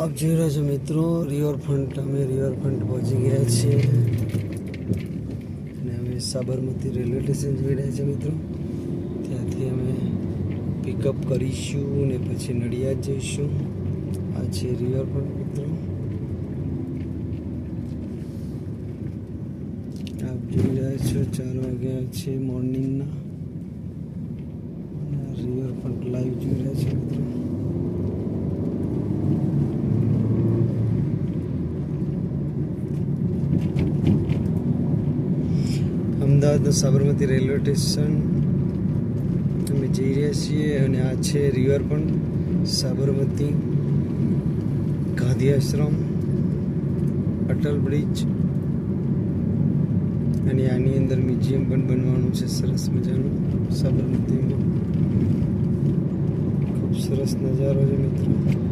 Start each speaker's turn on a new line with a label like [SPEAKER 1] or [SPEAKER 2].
[SPEAKER 1] આપ જોઈ રહ્યા છો મિત્રો રિવરફ્રન્ટ. અમે રિવરફ્રન્ટ પહોંચી ગયા છીએ અને અમે સાબરમતી રેલવે સ્ટેશન જઈ રહ્યા છીએ મિત્રો. ત્યાંથી અમે પિકઅપ કરીશું ને પછી નડિયાદ જઈશું. આ છે રિવરફ્રન્ટ મિત્રો. આપ જોઈ રહ્યા છો 4 વાગ્યા છે મોર્નિંગના. રિવરફ્રન્ટ લાઈવ જોઈ રહ્યા છે મિત્રો. અમદાવાદનું સાબરમતી રેલવે સ્ટેશન અમે જઈ રહ્યા છીએ અને આ છે રિવરફ્રન્ટ સાબરમતી, ગાંધી આશ્રમ, અટલ બ્રિજ અને આની અંદર મ્યુઝિયમ પણ બનવાનું છે સરસ મજાનું સાબરમતીમાં. ખૂબ સરસ નજારો છે મિત્રો.